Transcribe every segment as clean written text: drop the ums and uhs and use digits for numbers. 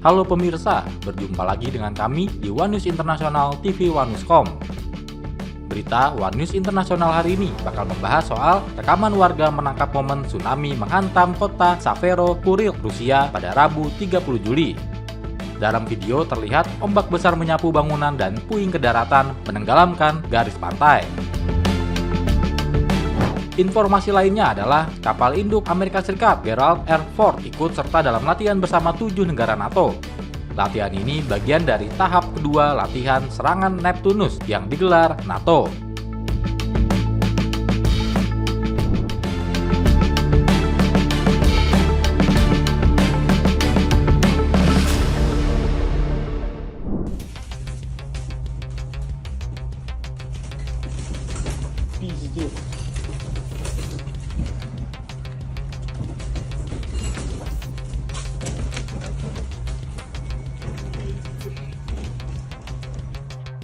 Halo pemirsa, berjumpa lagi dengan kami di One News Internasional TV One.com. Berita One News Internasional hari ini bakal membahas soal rekaman warga menangkap momen tsunami menghantam kota Savero, Kuril, Rusia pada Rabu 30 Juli. Dalam video terlihat ombak besar menyapu bangunan dan puing ke daratan menenggelamkan garis pantai. Informasi lainnya adalah kapal induk Amerika Serikat Gerald R. Ford ikut serta dalam latihan bersama 7 negara NATO. Latihan ini bagian dari tahap kedua latihan serangan Neptunus yang digelar NATO.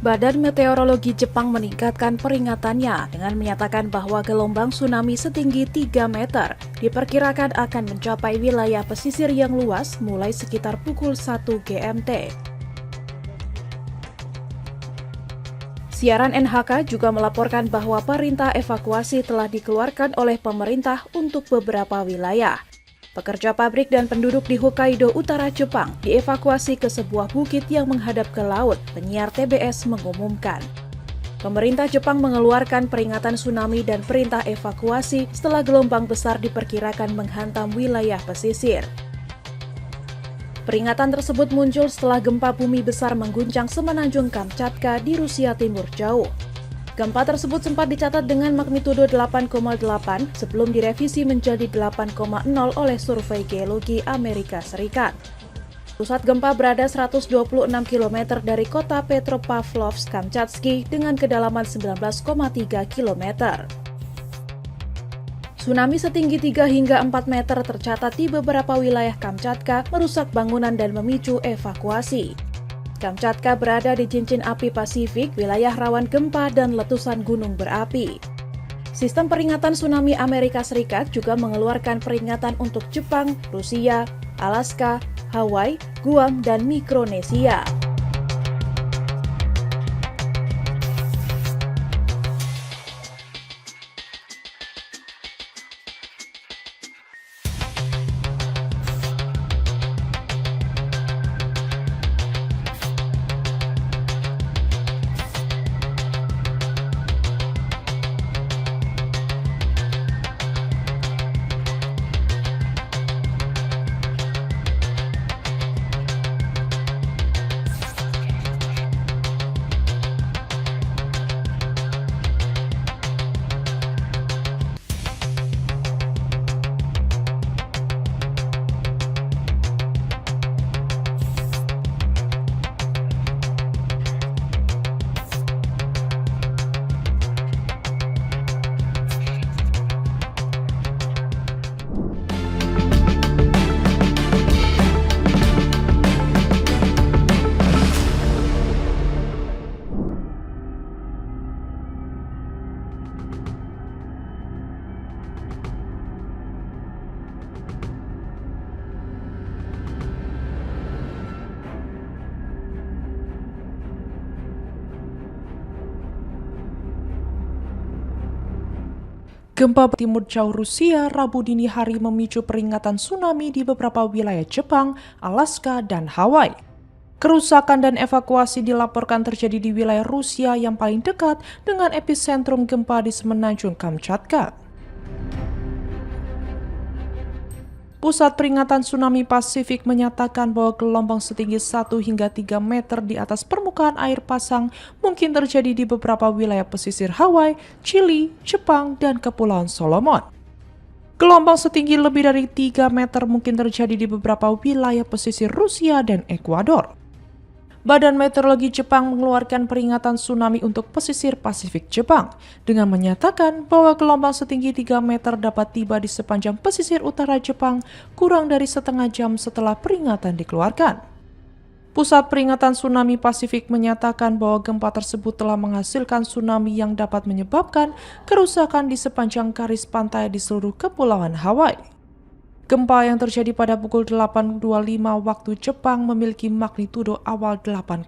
Badan Meteorologi Jepang meningkatkan peringatannya dengan menyatakan bahwa gelombang tsunami setinggi 3 meter diperkirakan akan mencapai wilayah pesisir yang luas mulai sekitar pukul 1 GMT. Siaran NHK juga melaporkan bahwa perintah evakuasi telah dikeluarkan oleh pemerintah untuk beberapa wilayah. Pekerja pabrik dan penduduk di Hokkaido, utara Jepang, dievakuasi ke sebuah bukit yang menghadap ke laut, penyiar TBS mengumumkan. Pemerintah Jepang mengeluarkan peringatan tsunami dan perintah evakuasi setelah gelombang besar diperkirakan menghantam wilayah pesisir. Peringatan tersebut muncul setelah gempa bumi besar mengguncang semenanjung Kamchatka di Rusia Timur Jauh. Gempa tersebut sempat dicatat dengan magnitudo 8,8 sebelum direvisi menjadi 8,0 oleh Survei Geologi Amerika Serikat. Pusat gempa berada 126 km dari kota Petropavlovsk-Kamchatsky dengan kedalaman 19,3 km. Tsunami setinggi 3 hingga 4 meter tercatat di beberapa wilayah Kamchatka, merusak bangunan dan memicu evakuasi. Kamchatka berada di cincin api Pasifik, wilayah rawan gempa dan letusan gunung berapi. Sistem peringatan tsunami Amerika Serikat juga mengeluarkan peringatan untuk Jepang, Rusia, Alaska, Hawaii, Guam, dan Mikronesia. Gempa timur jauh Rusia Rabu dini hari memicu peringatan tsunami di beberapa wilayah Jepang, Alaska, dan Hawaii. Kerusakan dan evakuasi dilaporkan terjadi di wilayah Rusia yang paling dekat dengan epicentrum gempa di semenanjung Kamchatka. Pusat Peringatan Tsunami Pasifik menyatakan bahwa gelombang setinggi 1 hingga 3 meter di atas permukaan air pasang mungkin terjadi di beberapa wilayah pesisir Hawaii, Chili, Jepang, dan Kepulauan Solomon. Gelombang setinggi lebih dari 3 meter mungkin terjadi di beberapa wilayah pesisir Rusia dan Ekuador. Badan Meteorologi Jepang mengeluarkan peringatan tsunami untuk pesisir Pasifik Jepang dengan menyatakan bahwa gelombang setinggi 3 meter dapat tiba di sepanjang pesisir utara Jepang kurang dari setengah jam setelah peringatan dikeluarkan. Pusat Peringatan Tsunami Pasifik menyatakan bahwa gempa tersebut telah menghasilkan tsunami yang dapat menyebabkan kerusakan di sepanjang garis pantai di seluruh kepulauan Hawaii. Gempa yang terjadi pada pukul 8.25 waktu Jepang memiliki magnitudo awal 8,0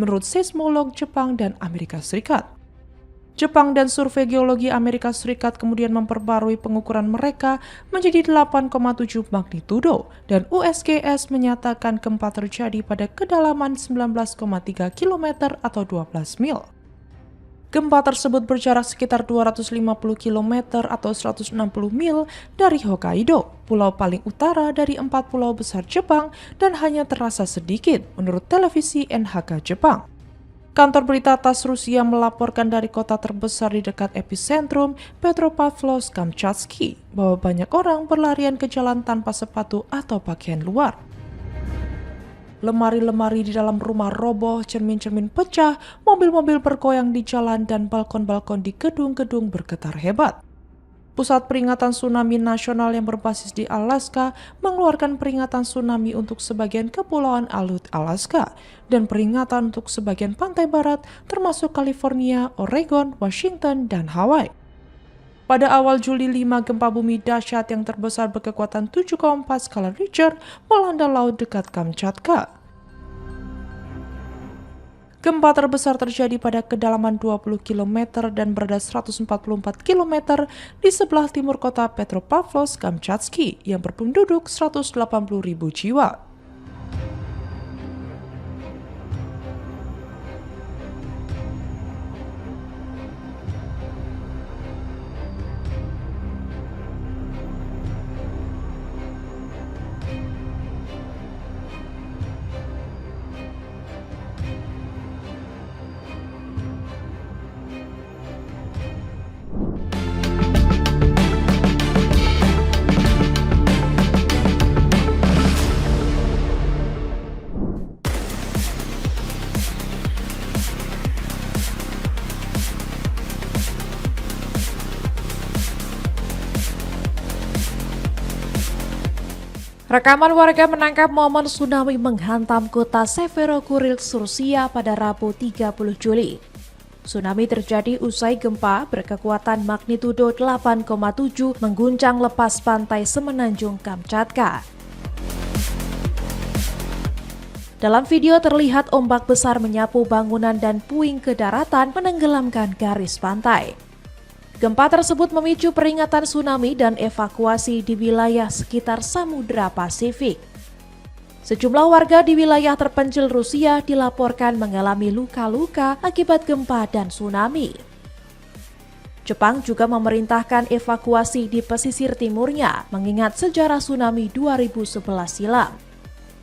menurut seismolog Jepang dan Amerika Serikat. Jepang dan Survei Geologi Amerika Serikat kemudian memperbarui pengukuran mereka menjadi 8,7 magnitudo dan USGS menyatakan gempa terjadi pada kedalaman 19,3 km atau 12 mil. Gempa tersebut berjarak sekitar 250 km atau 160 mil dari Hokkaido, pulau paling utara dari 4 pulau besar Jepang dan hanya terasa sedikit menurut televisi NHK Jepang. Kantor berita TASS Rusia melaporkan dari kota terbesar di dekat epicentrum, Petropavlovsk-Kamchatsky, bahwa banyak orang berlarian ke jalan tanpa sepatu atau pakaian luar. Lemari-lemari di dalam rumah roboh, cermin-cermin pecah, mobil-mobil bergoyang di jalan, dan balkon-balkon di gedung-gedung bergetar hebat. Pusat Peringatan Tsunami Nasional yang berbasis di Alaska mengeluarkan peringatan tsunami untuk sebagian kepulauan Aleut, Alaska, dan peringatan untuk sebagian pantai barat termasuk California, Oregon, Washington, dan Hawaii. Pada awal Juli 5, gempa bumi dahsyat yang terbesar berkekuatan 7,4 skala Richter melanda laut dekat Kamchatka. Gempa terbesar terjadi pada kedalaman 20 km dan berada 144 km di sebelah timur kota Petropavlovsk-Kamchatsky yang berpenduduk 180.000 jiwa. Rekaman warga menangkap momen tsunami menghantam kota Severokurilsk, Rusia pada Rabu 30 Juli. Tsunami terjadi usai gempa berkekuatan magnitudo 8,7 mengguncang lepas pantai semenanjung Kamchatka. Dalam video terlihat ombak besar menyapu bangunan dan puing ke daratan menenggelamkan garis pantai. Gempa tersebut memicu peringatan tsunami dan evakuasi di wilayah sekitar Samudra Pasifik. Sejumlah warga di wilayah terpencil Rusia dilaporkan mengalami luka-luka akibat gempa dan tsunami. Jepang juga memerintahkan evakuasi di pesisir timurnya, mengingat sejarah tsunami 2011 silam.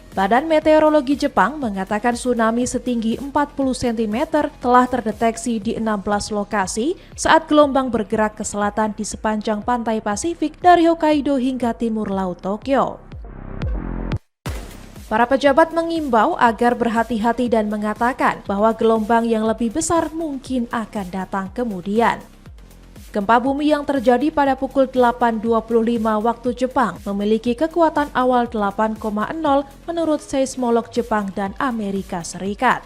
Badan Meteorologi Jepang mengatakan tsunami setinggi 40 cm telah terdeteksi di 16 lokasi saat gelombang bergerak ke selatan di sepanjang pantai Pasifik dari Hokkaido hingga timur laut Tokyo. Para pejabat mengimbau agar berhati-hati dan mengatakan bahwa gelombang yang lebih besar mungkin akan datang kemudian. Gempa bumi yang terjadi pada pukul 8.25 waktu Jepang memiliki kekuatan awal 8,0 menurut seismolog Jepang dan Amerika Serikat.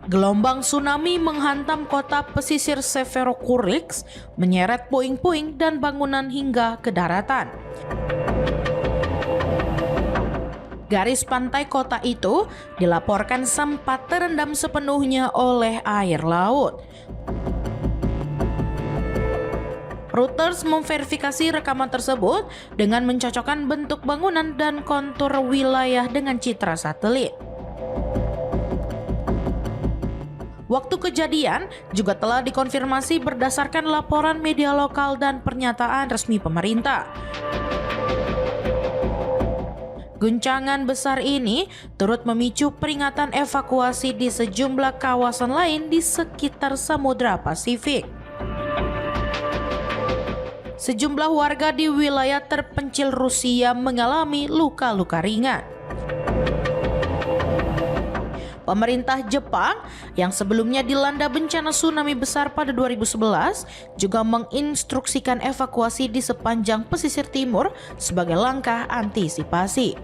Gelombang tsunami menghantam kota pesisir Severokurilsk, menyeret puing-puing dan bangunan hingga ke daratan. Garis pantai kota itu dilaporkan sempat terendam sepenuhnya oleh air laut. Reuters memverifikasi rekaman tersebut dengan mencocokkan bentuk bangunan dan kontur wilayah dengan citra satelit. Waktu kejadian juga telah dikonfirmasi berdasarkan laporan media lokal dan pernyataan resmi pemerintah. Guncangan besar ini turut memicu peringatan evakuasi di sejumlah kawasan lain di sekitar Samudra Pasifik. Sejumlah warga di wilayah terpencil Rusia mengalami luka-luka ringan. Pemerintah Jepang yang sebelumnya dilanda bencana tsunami besar pada 2011 juga menginstruksikan evakuasi di sepanjang pesisir timur sebagai langkah antisipasi.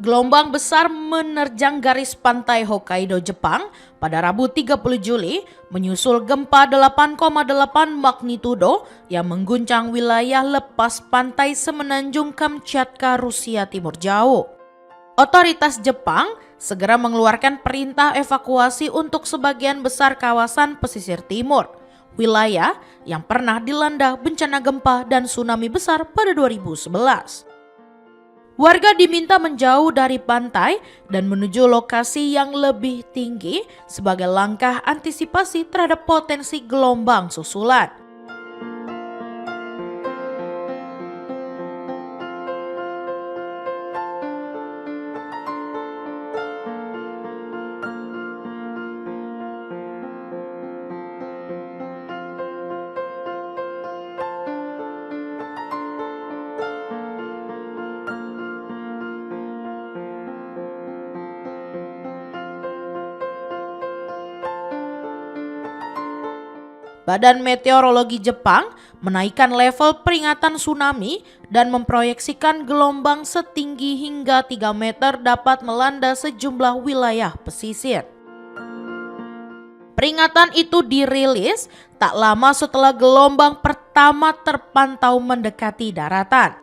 Gelombang besar menerjang garis pantai Hokkaido, Jepang pada Rabu 30 Juli menyusul gempa 8,8 magnitudo yang mengguncang wilayah lepas pantai semenanjung Kamchatka, Rusia Timur Jauh. Otoritas Jepang segera mengeluarkan perintah evakuasi untuk sebagian besar kawasan pesisir timur, wilayah yang pernah dilanda bencana gempa dan tsunami besar pada 2011. Warga diminta menjauh dari pantai dan menuju lokasi yang lebih tinggi sebagai langkah antisipasi terhadap potensi gelombang susulan. Badan Meteorologi Jepang menaikkan level peringatan tsunami dan memproyeksikan gelombang setinggi hingga 3 meter dapat melanda sejumlah wilayah pesisir. Peringatan itu dirilis tak lama setelah gelombang pertama terpantau mendekati daratan.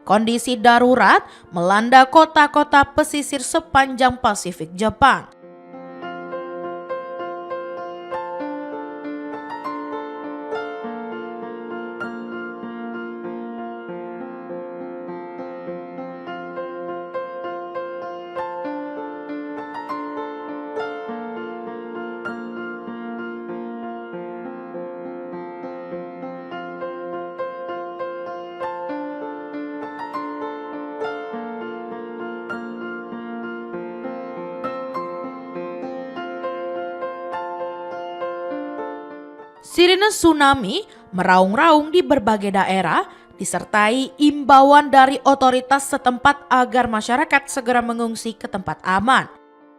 Kondisi darurat melanda kota-kota pesisir sepanjang Pasifik Jepang. Sirine tsunami meraung-raung di berbagai daerah, disertai imbauan dari otoritas setempat agar masyarakat segera mengungsi ke tempat aman.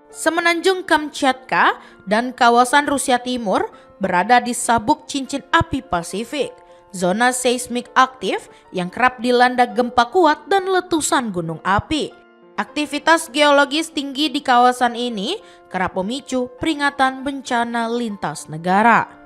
Semenanjung Kamchatka dan kawasan Rusia Timur berada di sabuk cincin api Pasifik, zona seismik aktif yang kerap dilanda gempa kuat dan letusan gunung api. Aktivitas geologis tinggi di kawasan ini kerap memicu peringatan bencana lintas negara.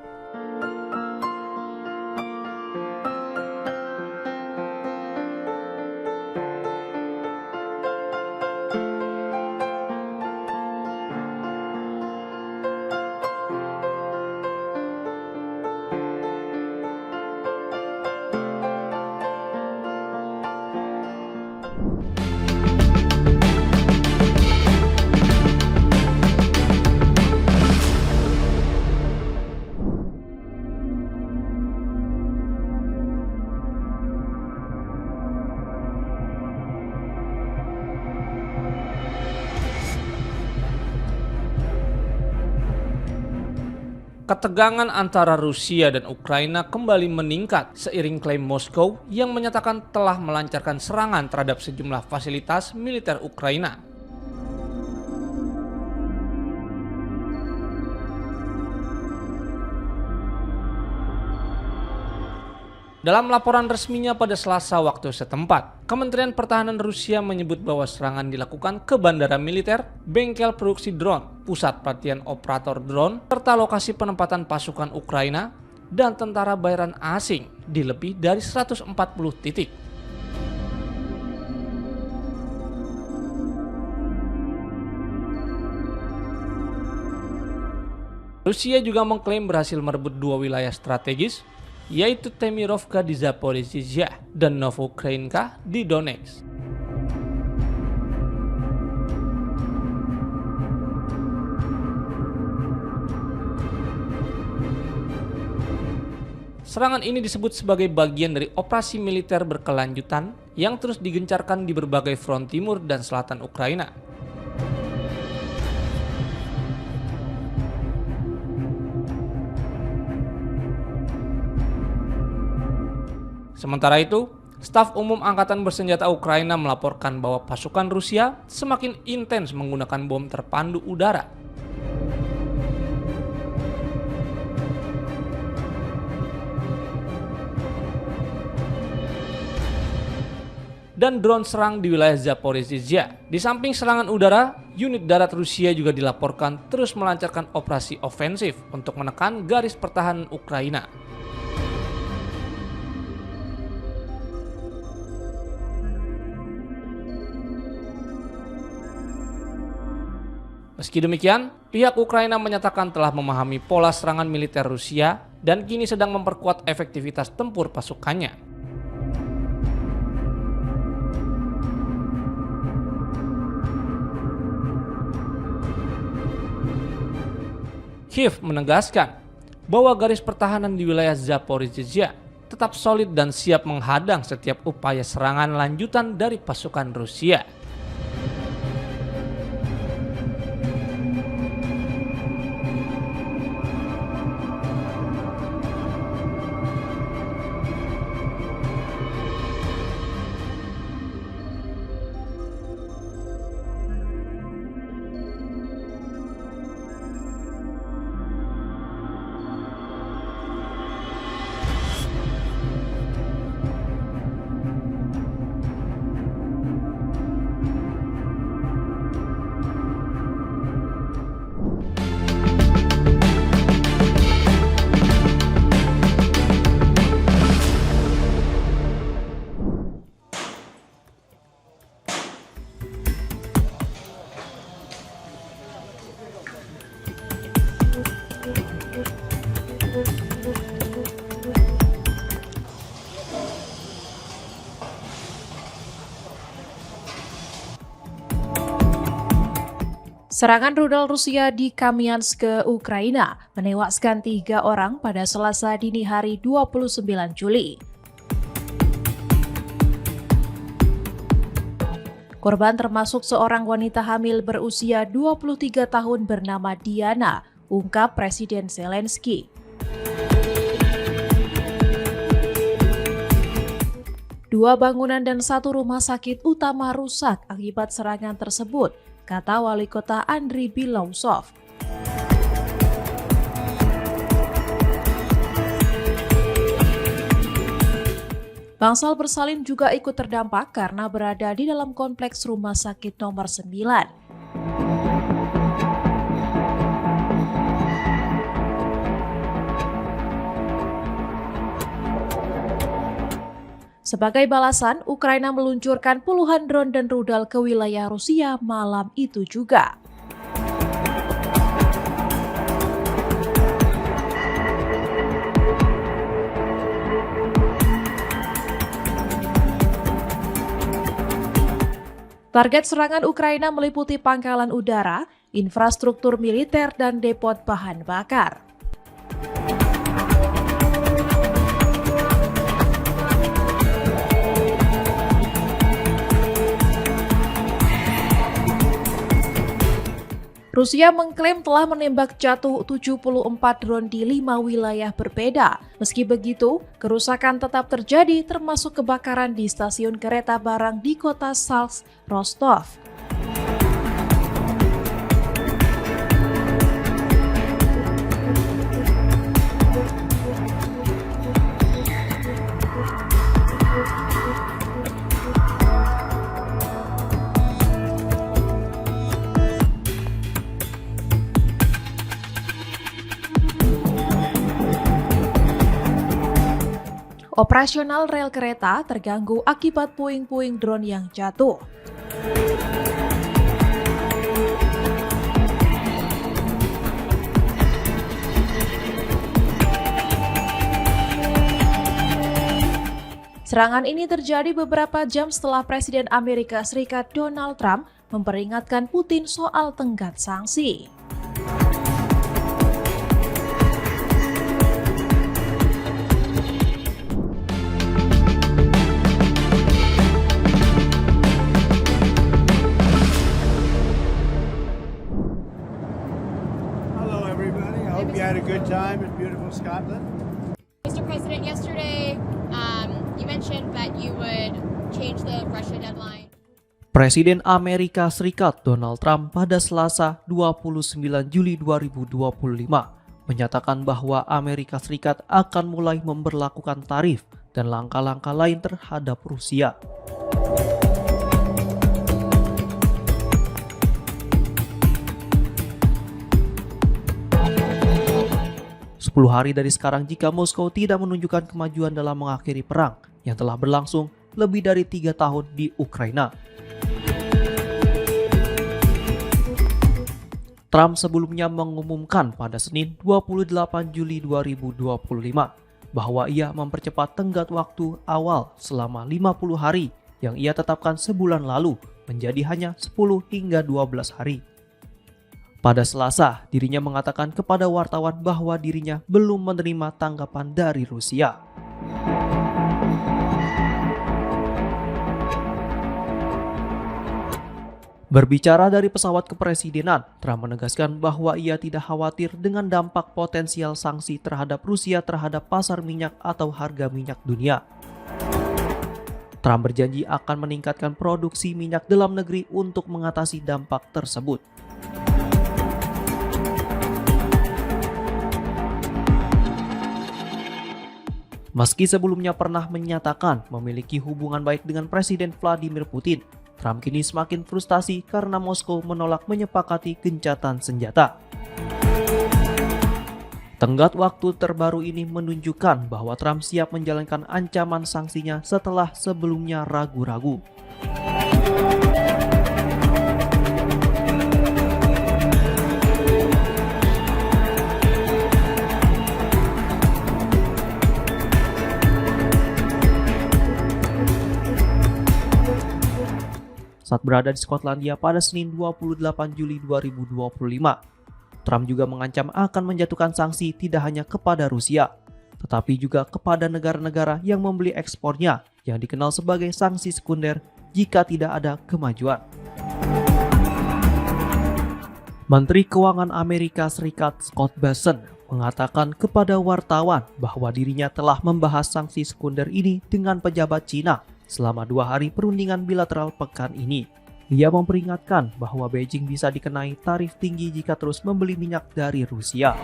Ketegangan antara Rusia dan Ukraina kembali meningkat seiring klaim Moskow yang menyatakan telah melancarkan serangan terhadap sejumlah fasilitas militer Ukraina. Dalam laporan resminya pada Selasa waktu setempat, Kementerian Pertahanan Rusia menyebut bahwa serangan dilakukan ke bandara militer, bengkel produksi drone, pusat pelatihan operator drone, serta lokasi penempatan pasukan Ukraina dan tentara bayaran asing di lebih dari 140 titik. Rusia juga mengklaim berhasil merebut 2 wilayah strategis, yaitu Temirovka di Zaporizhzhia dan Novoukrainka di Donetsk. Serangan ini disebut sebagai bagian dari operasi militer berkelanjutan yang terus digencarkan di berbagai front timur dan selatan Ukraina. Sementara itu, Staf Umum Angkatan Bersenjata Ukraina melaporkan bahwa pasukan Rusia semakin intens menggunakan bom terpandu udara. Dan drone serang di wilayah Zaporizhzhia. Di samping serangan udara, unit darat Rusia juga dilaporkan terus melancarkan operasi ofensif untuk menekan garis pertahanan Ukraina. Meski demikian, pihak Ukraina menyatakan telah memahami pola serangan militer Rusia dan kini sedang memperkuat efektivitas tempur pasukannya. Kiev menegaskan bahwa garis pertahanan di wilayah Zaporizhzhia tetap solid dan siap menghadang setiap upaya serangan lanjutan dari pasukan Rusia. Serangan rudal Rusia di Kamiansk, Ukraina, menewaskan 3 orang pada Selasa dini hari 29 Juli. Korban termasuk seorang wanita hamil berusia 23 tahun bernama Diana, ungkap Presiden Zelensky. Dua bangunan dan 1 rumah sakit utama rusak akibat serangan tersebut, kata Wali Kota Andriy Bilousov. Bangsal bersalin juga ikut terdampak karena berada di dalam kompleks rumah sakit nomor 9. Sebagai balasan, Ukraina meluncurkan puluhan drone dan rudal ke wilayah Rusia malam itu juga. Target serangan Ukraina meliputi pangkalan udara, infrastruktur militer, dan depot bahan bakar. Rusia mengklaim telah menembak jatuh 74 drone di 5 wilayah berbeda. Meski begitu, kerusakan tetap terjadi termasuk kebakaran di stasiun kereta barang di kota Salsk, Rostov. Operasional rel kereta terganggu akibat puing-puing drone yang jatuh. Serangan ini terjadi beberapa jam setelah Presiden Amerika Serikat Donald Trump memperingatkan Putin soal tenggat sanksi. Hello, everybody. I hope you had a good time in beautiful Scotland. Mr. President, yesterday you mentioned that you would change the Russia deadline. Presiden Amerika Serikat Donald Trump pada Selasa 29 Juli 2025 menyatakan bahwa Amerika Serikat akan mulai memberlakukan tarif dan langkah-langkah lain terhadap Rusia. Sepuluh hari dari sekarang jika Moskow tidak menunjukkan kemajuan dalam mengakhiri perang yang telah berlangsung lebih dari 3 tahun di Ukraina. Trump sebelumnya mengumumkan pada Senin 28 Juli 2025 bahwa ia mempercepat tenggat waktu awal selama 50 hari yang ia tetapkan sebulan lalu menjadi hanya 10 hingga 12 hari. Pada Selasa, dirinya mengatakan kepada wartawan bahwa dirinya belum menerima tanggapan dari Rusia. Berbicara dari pesawat kepresidenan, Trump menegaskan bahwa ia tidak khawatir dengan dampak potensial sanksi terhadap Rusia terhadap pasar minyak atau harga minyak dunia. Trump berjanji akan meningkatkan produksi minyak dalam negeri untuk mengatasi dampak tersebut. Meski sebelumnya pernah menyatakan memiliki hubungan baik dengan Presiden Vladimir Putin, Trump kini semakin frustasi karena Moskow menolak menyepakati gencatan senjata. Tenggat waktu terbaru ini menunjukkan bahwa Trump siap menjalankan ancaman sanksinya setelah sebelumnya ragu-ragu. Saat berada di Skotlandia pada Senin 28 Juli 2025, Trump juga mengancam akan menjatuhkan sanksi tidak hanya kepada Rusia, tetapi juga kepada negara-negara yang membeli ekspornya yang dikenal sebagai sanksi sekunder jika tidak ada kemajuan. Menteri Keuangan Amerika Serikat Scott Bessent mengatakan kepada wartawan bahwa dirinya telah membahas sanksi sekunder ini dengan pejabat Cina selama 2 hari perundingan bilateral pekan ini. Ia memperingatkan bahwa Beijing bisa dikenai tarif tinggi jika terus membeli minyak dari Rusia.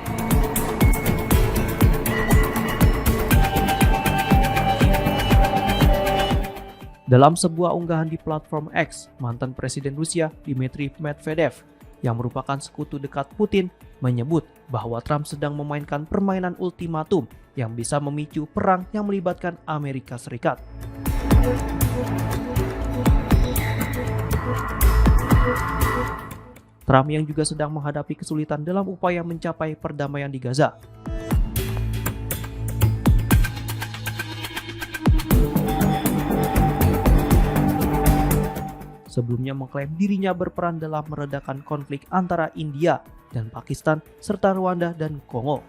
Dalam sebuah unggahan di platform X, mantan Presiden Rusia Dmitry Medvedev yang merupakan sekutu dekat Putin menyebut bahwa Trump sedang memainkan permainan ultimatum yang bisa memicu perang yang melibatkan Amerika Serikat. Trump yang juga sedang menghadapi kesulitan dalam upaya mencapai perdamaian di Gaza. Sebelumnya mengklaim dirinya berperan dalam meredakan konflik antara India dan Pakistan serta Rwanda dan Kongo.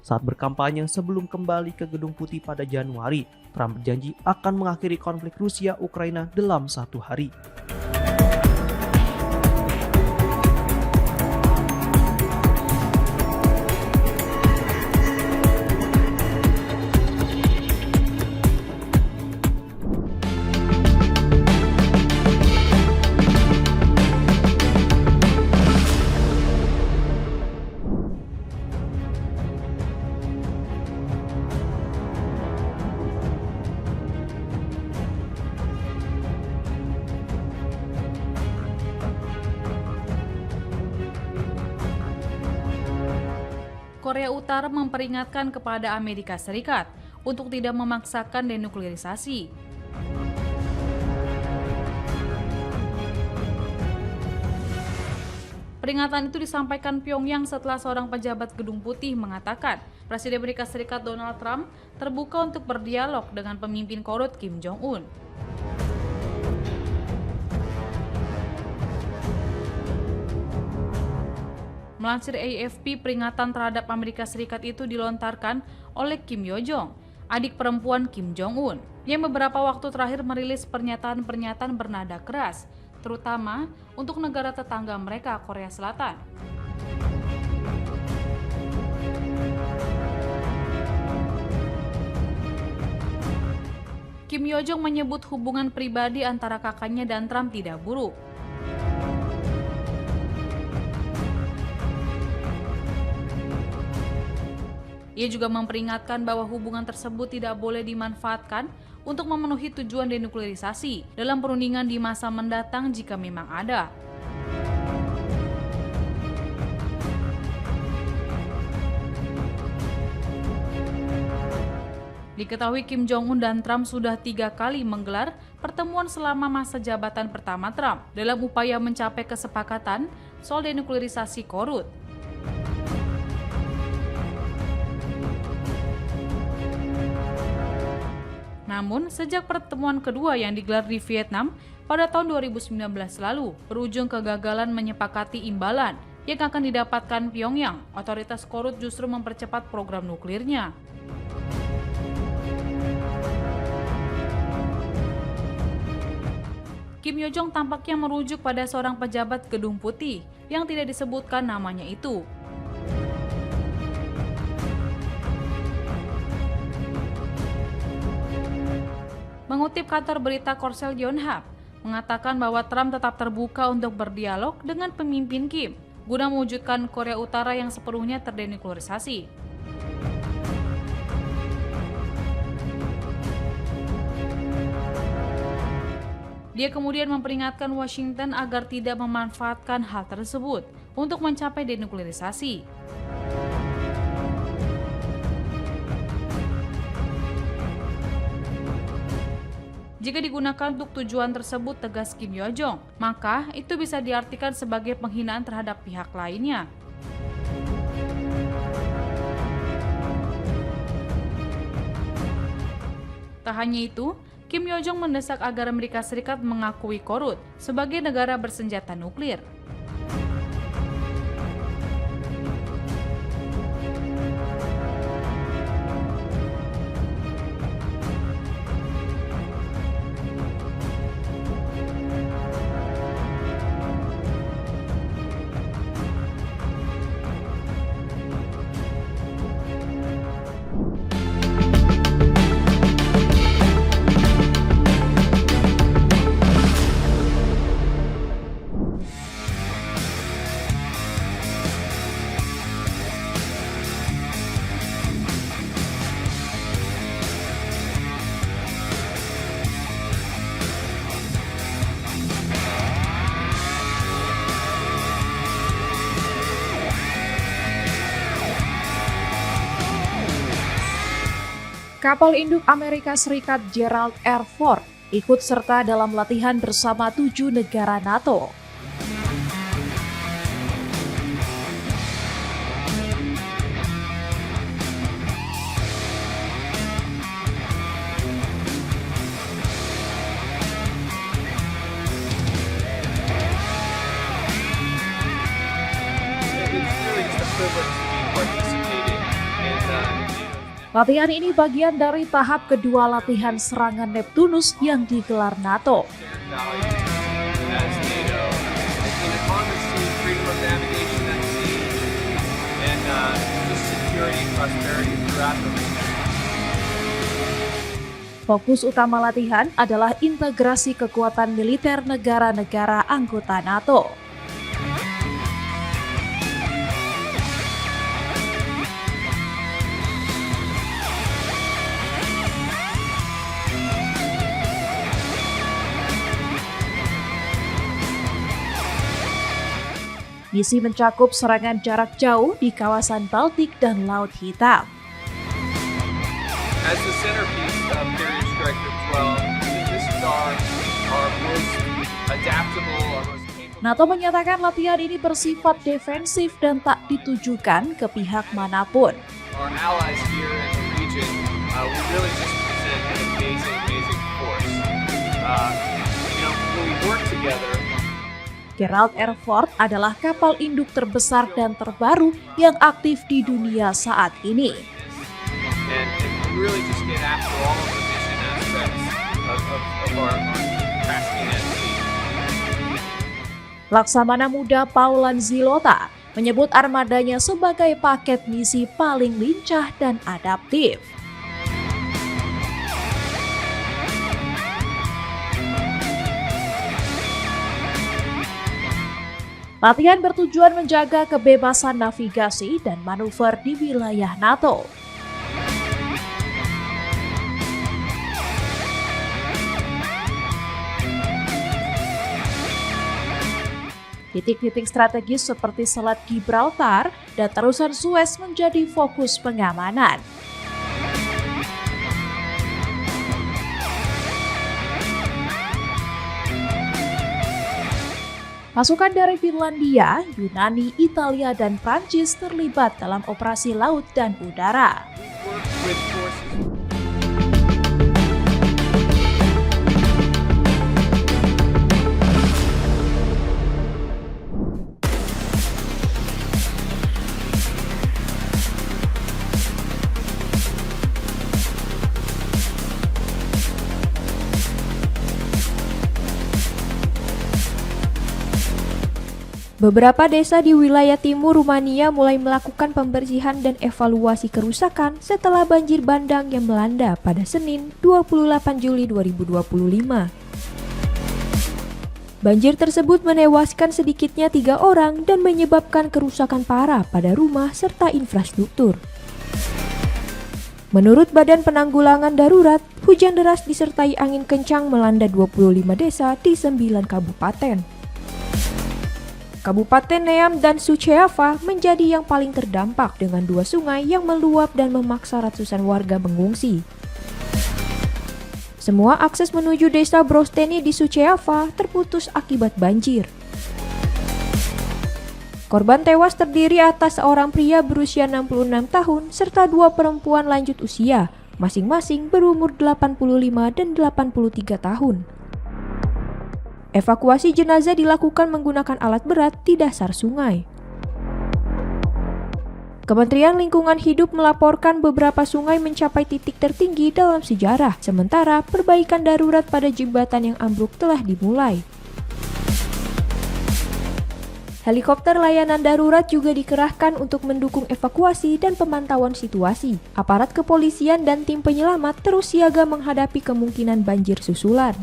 Saat berkampanye sebelum kembali ke Gedung Putih pada Januari, Trump berjanji akan mengakhiri konflik Rusia-Ukraina dalam 1 hari. Korea Utara memperingatkan kepada Amerika Serikat untuk tidak memaksakan denuklerisasi. Peringatan itu disampaikan Pyongyang setelah seorang pejabat Gedung Putih mengatakan Presiden Amerika Serikat Donald Trump terbuka untuk berdialog dengan pemimpin korut Kim Jong-un. Melansir AFP, peringatan terhadap Amerika Serikat itu dilontarkan oleh Kim Yo Jong, adik perempuan Kim Jong-un, yang beberapa waktu terakhir merilis pernyataan-pernyataan bernada keras, terutama untuk negara tetangga mereka, Korea Selatan. Kim Yo Jong menyebut hubungan pribadi antara kakaknya dan Trump tidak buruk. Ia juga memperingatkan bahwa hubungan tersebut tidak boleh dimanfaatkan untuk memenuhi tujuan denuklerisasi dalam perundingan di masa mendatang jika memang ada. Diketahui Kim Jong-un dan Trump sudah 3 kali menggelar pertemuan selama masa jabatan pertama Trump dalam upaya mencapai kesepakatan soal denuklerisasi korut. Namun, sejak pertemuan kedua yang digelar di Vietnam pada tahun 2019 lalu, berujung kegagalan menyepakati imbalan yang akan didapatkan Pyongyang, otoritas korut justru mempercepat program nuklirnya. Kim Yo Jong tampaknya merujuk pada seorang pejabat Gedung Putih yang tidak disebutkan namanya itu. Mengutip kantor berita Korsel Yonhap, mengatakan bahwa Trump tetap terbuka untuk berdialog dengan pemimpin Kim guna mewujudkan Korea Utara yang sepenuhnya terdenuklerisasi. Dia kemudian memperingatkan Washington agar tidak memanfaatkan hal tersebut untuk mencapai denuklerisasi. Jika digunakan untuk tujuan tersebut, tegas Kim Yo Jong, maka itu bisa diartikan sebagai penghinaan terhadap pihak lainnya. Tak hanya itu, Kim Yo Jong mendesak agar Amerika Serikat mengakui Korut sebagai negara bersenjata nuklir. Kapal induk Amerika Serikat Gerald R. Ford ikut serta dalam latihan bersama 7 negara NATO. It's really just a privilege to be participating in Latihan ini bagian dari tahap kedua latihan serangan Neptunus yang digelar NATO. Fokus utama latihan adalah integrasi kekuatan militer negara-negara anggota NATO. Misi mencakup serangan jarak jauh di kawasan Baltik dan Laut Hitam. As the centerpiece of Period Striker 12, this is our most adaptable, our most capable. NATO menyatakan latihan ini bersifat defensif dan tak ditujukan ke pihak manapun. Our allies here in the region, we really just present an amazing force. When we work together. Gerald R. Ford adalah kapal induk terbesar dan terbaru yang aktif di dunia saat ini. And we really just get after all of the mission aspects of our tasking at sea. Laksamana muda Paulan Zilota menyebut armadanya sebagai paket misi paling lincah dan adaptif. Latihan bertujuan menjaga kebebasan navigasi dan manuver di wilayah NATO. Titik-titik strategis seperti Selat Gibraltar dan Terusan Suez menjadi fokus pengamanan. Pasukan dari Finlandia, Yunani, Italia, dan Prancis terlibat dalam operasi laut dan udara. Beberapa desa di wilayah timur Rumania mulai melakukan pembersihan dan evaluasi kerusakan setelah banjir bandang yang melanda pada Senin 28 Juli 2025. Banjir tersebut menewaskan sedikitnya 3 orang dan menyebabkan kerusakan parah pada rumah serta infrastruktur. Menurut Badan Penanggulangan Darurat, hujan deras disertai angin kencang melanda 25 desa di 9 kabupaten. Kabupaten Neam dan Suceava menjadi yang paling terdampak dengan 2 sungai yang meluap dan memaksa ratusan warga mengungsi. Semua akses menuju desa Brosteni di Suceava terputus akibat banjir. Korban tewas terdiri atas seorang pria berusia 66 tahun serta 2 perempuan lanjut usia, masing-masing berumur 85 dan 83 tahun. Evakuasi jenazah dilakukan menggunakan alat berat di dasar sungai. Kementerian Lingkungan Hidup melaporkan beberapa sungai mencapai titik tertinggi dalam sejarah, sementara perbaikan darurat pada jembatan yang ambruk telah dimulai. Helikopter layanan darurat juga dikerahkan untuk mendukung evakuasi dan pemantauan situasi. Aparat kepolisian dan tim penyelamat terus siaga menghadapi kemungkinan banjir susulan.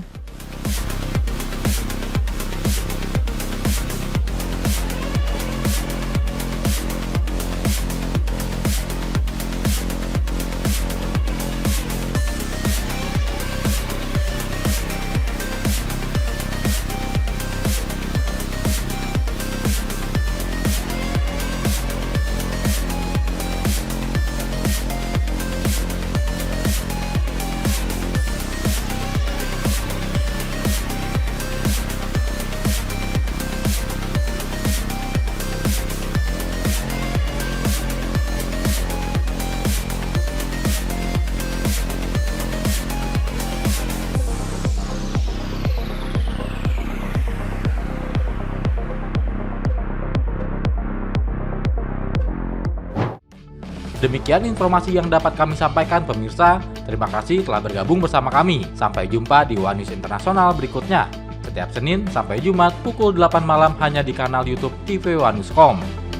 Demikian informasi yang dapat kami sampaikan pemirsa. Terima kasih telah bergabung bersama kami. Sampai jumpa di One News Internasional berikutnya. Setiap Senin sampai Jumat pukul 8 malam hanya di kanal YouTube TV One News.com.